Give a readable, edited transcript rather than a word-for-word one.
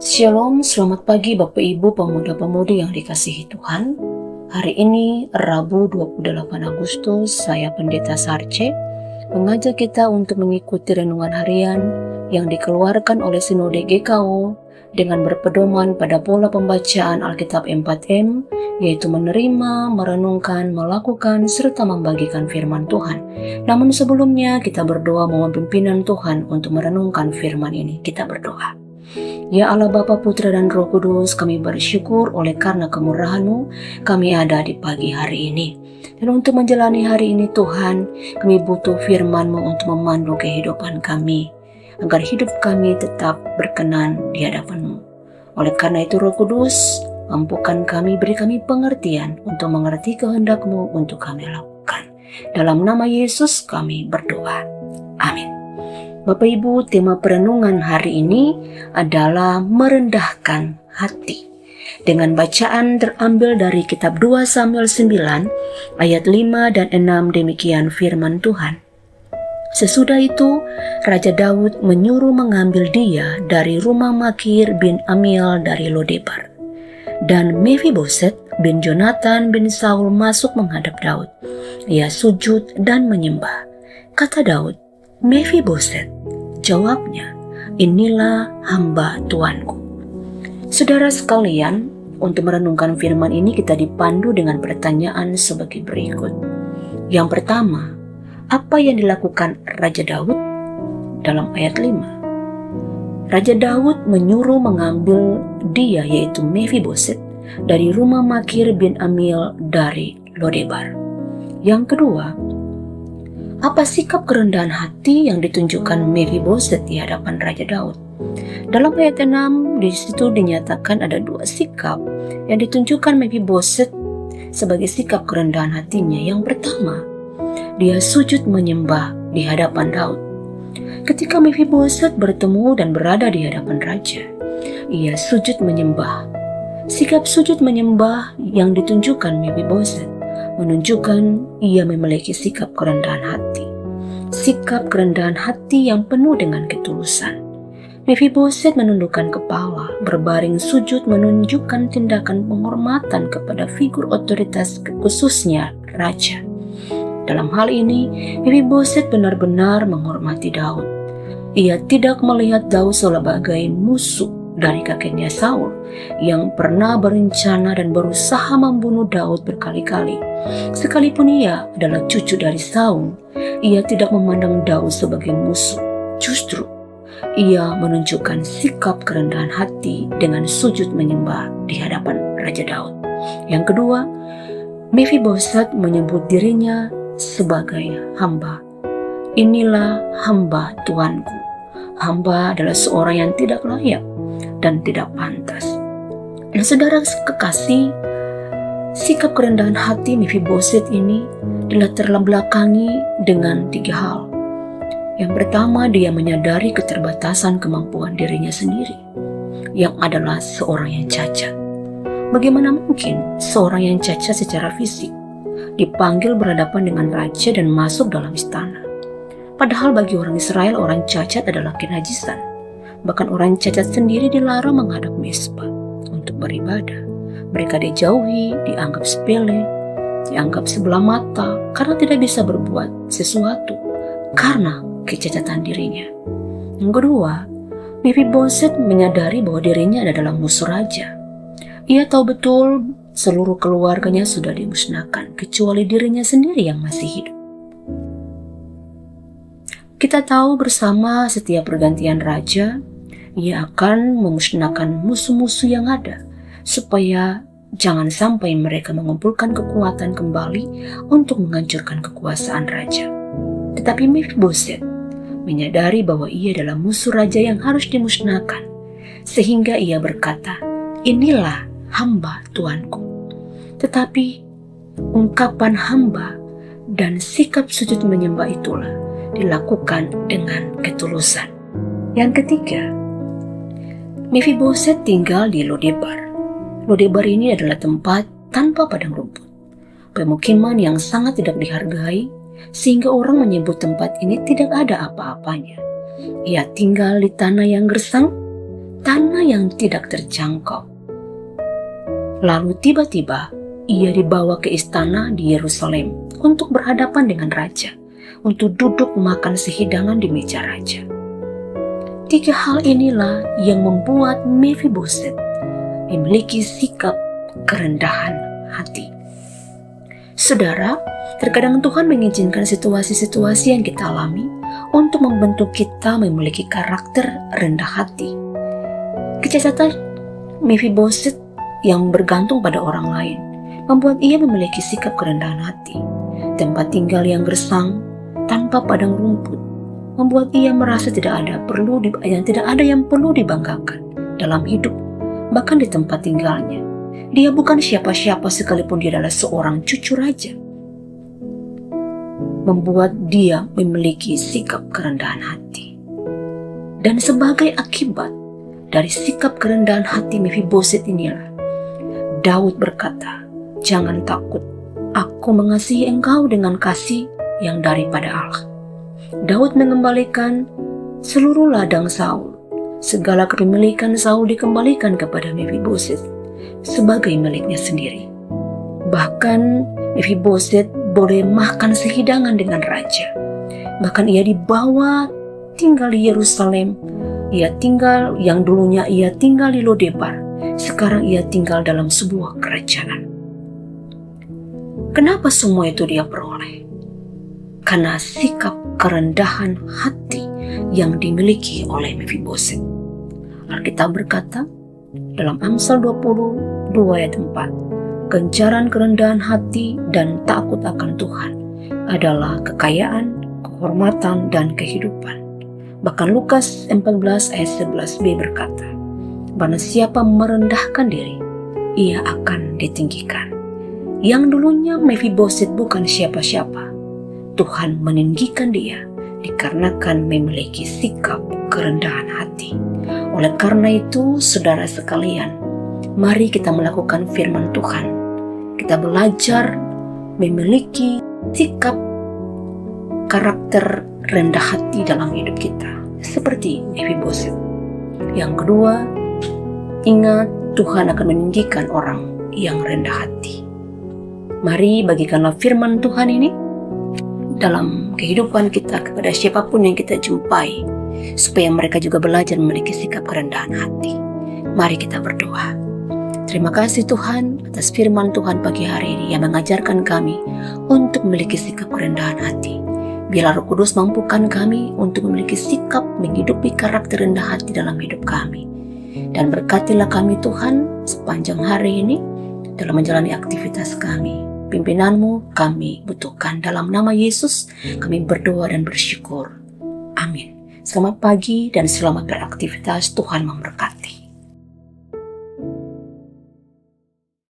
Shalom, selamat pagi Bapak Ibu pemuda-pemudi yang dikasihi Tuhan. Hari ini Rabu 28 Agustus, saya Pendeta Sarce mengajak kita untuk mengikuti renungan harian yang dikeluarkan oleh Sinode GKO dengan berpedoman pada pola pembacaan Alkitab 4M, yaitu menerima, merenungkan, melakukan, serta membagikan firman Tuhan. Namun sebelumnya kita berdoa mohon pimpinan Tuhan untuk merenungkan firman ini. Kita berdoa. Ya Allah Bapa, Putra dan Roh Kudus, kami bersyukur oleh karena kemurahan-Mu kami ada di pagi hari ini. Dan untuk menjalani hari ini Tuhan, kami butuh firman-Mu untuk memandu kehidupan kami, agar hidup kami tetap berkenan di hadapan-Mu. Oleh karena itu Roh Kudus, mampukan kami, beri kami pengertian untuk mengerti kehendak-Mu untuk kami lakukan. Dalam nama Yesus kami berdoa. Amin. Bapak Ibu, tema perenungan hari ini adalah merendahkan hati. Dengan bacaan terambil dari kitab 2 Samuel 9 ayat 5 dan 6, demikian firman Tuhan. Sesudah itu, Raja Daud menyuruh mengambil dia dari rumah Makir bin Amiel dari Lodebar. Dan Mephiboset bin Jonathan bin Saul masuk menghadap Daud. Ia sujud dan menyembah. Kata Daud, "Mephiboset." Jawabnya, "Inilah hamba Tuanku." Saudara sekalian, untuk merenungkan firman ini kita dipandu dengan pertanyaan sebagai berikut. Yang pertama, apa yang dilakukan Raja Daud? Dalam ayat 5, Raja Daud menyuruh mengambil dia, yaitu Mephiboset, dari rumah Makir bin Amiel dari Lodebar. Yang kedua, apa sikap kerendahan hati yang ditunjukkan Mephiboset di hadapan Raja Daud? Dalam ayat 6, di situ dinyatakan ada dua sikap yang ditunjukkan Mephiboset sebagai sikap kerendahan hatinya. Yang pertama, dia sujud menyembah di hadapan Daud. Ketika Mephiboset bertemu dan berada di hadapan raja, ia sujud menyembah. Sikap sujud menyembah yang ditunjukkan Mephiboset menunjukkan ia memiliki sikap kerendahan hati. Sikap kerendahan hati yang penuh dengan ketulusan. Mephiboset menundukkan kepala, berbaring sujud menunjukkan tindakan penghormatan kepada figur otoritas, khususnya raja. Dalam hal ini, Mephiboset benar-benar menghormati Daud. Ia tidak melihat Daud sebagai musuh dari kakeknya Saul yang pernah berencana dan berusaha membunuh Daud berkali-kali. Sekalipun ia adalah cucu dari Saul, ia tidak memandang Daud sebagai musuh. Justru, ia menunjukkan sikap kerendahan hati dengan sujud menyembah di hadapan Raja Daud. Yang kedua, Mephiboset menyebut dirinya sebagai hamba. Inilah hamba Tuanku. Hamba adalah seorang yang tidak layak dan tidak pantas. Nah, saudara kekasih, sikap kerendahan hati Mephiboset ini dilatar belakangi dengan tiga hal. Yang pertama, dia menyadari keterbatasan kemampuan dirinya sendiri, yang adalah seorang yang cacat. Bagaimana mungkin seorang yang cacat secara fisik dipanggil berhadapan dengan raja dan masuk dalam istana? Padahal bagi orang Israel, orang cacat adalah kenajisan. Bahkan orang cacat sendiri dilarang menghadap mezbah untuk beribadah. Mereka dijauhi, dianggap sepele, dianggap sebelah mata karena tidak bisa berbuat sesuatu karena kecacatan dirinya. Yang kedua, Mephiboset menyadari bahwa dirinya adalah musuh raja. Ia tahu betul seluruh keluarganya sudah dimusnahkan, kecuali dirinya sendiri yang masih hidup. Kita tahu bersama setiap pergantian raja, ia akan memusnahkan musuh-musuh yang ada, supaya jangan sampai mereka mengumpulkan kekuatan kembali untuk menghancurkan kekuasaan raja. Tetapi Mephiboset menyadari bahwa ia adalah musuh raja yang harus dimusnahkan, sehingga ia berkata, "Inilah hamba Tuanku." Tetapi ungkapan hamba dan sikap sujud menyembah itulah dilakukan dengan ketulusan. Yang ketiga, Mephiboset tinggal di Lodebar. Lodebar ini adalah tempat tanpa padang rumput, pemukiman yang sangat tidak dihargai, sehingga orang menyebut tempat ini tidak ada apa-apanya. Ia tinggal di tanah yang gersang, tanah yang tidak terjangkau. Lalu tiba-tiba ia dibawa ke istana di Yerusalem untuk berhadapan dengan raja, untuk duduk makan sehidangan di meja raja. 3 hal inilah yang membuat Mephiboset memiliki sikap kerendahan hati. Saudara, terkadang Tuhan mengizinkan situasi-situasi yang kita alami untuk membentuk kita memiliki karakter rendah hati. Kecacatan Mephiboset yang bergantung pada orang lain membuat ia memiliki sikap kerendahan hati. Tempat tinggal yang gersang tanpa padang rumput membuat ia merasa tidak ada yang perlu dibanggakan dalam hidup, bahkan di tempat tinggalnya. Dia bukan siapa-siapa sekalipun dia adalah seorang cucu raja. Membuat dia memiliki sikap kerendahan hati. Dan sebagai akibat dari sikap kerendahan hati Mephiboset inilah, Daud berkata, "Jangan takut, aku mengasihi engkau dengan kasih yang daripada Allah." Daud mengembalikan seluruh ladang Saul. Segala kepemilikan Saul dikembalikan kepada Mephiboset sebagai miliknya sendiri. Bahkan Mephiboset boleh makan sehidangan dengan raja. Bahkan ia dibawa tinggal di Yerusalem. Yang dulunya ia tinggal di Lodebar, sekarang ia tinggal dalam sebuah kerajaan. Kenapa semua itu dia peroleh? Karena sikap kerendahan hati yang dimiliki oleh Mephiboset. Alkitab berkata dalam Amsal 22 ayat 4, "Ganjaran kerendahan hati dan takut akan Tuhan adalah kekayaan, kehormatan, dan kehidupan." Bahkan Lukas 14 ayat 11b berkata, "Barang siapa merendahkan diri, ia akan ditinggikan." Yang dulunya Mephiboset bukan siapa-siapa, Tuhan meninggikan dia dikarenakan memiliki sikap kerendahan hati. Oleh karena itu, saudara sekalian, mari kita melakukan firman Tuhan. Kita belajar memiliki sikap karakter rendah hati dalam hidup kita, seperti Mephiboset. Yang kedua, ingat Tuhan akan meninggikan orang yang rendah hati. Mari bagikanlah firman Tuhan ini dalam kehidupan kita kepada siapapun yang kita jumpai, supaya mereka juga belajar memiliki sikap kerendahan hati. Mari kita berdoa. Terima kasih Tuhan atas firman Tuhan pagi hari ini yang mengajarkan kami untuk memiliki sikap kerendahan hati. Biarlah Roh Kudus mampukan kami untuk memiliki sikap menghidupi karakter rendah hati dalam hidup kami. Dan berkatilah kami Tuhan sepanjang hari ini dalam menjalani aktivitas kami. Pimpinanmu kami butuhkan. Dalam nama Yesus kami berdoa dan bersyukur. Amin. Selamat pagi dan selamat beraktivitas. Tuhan memberkati.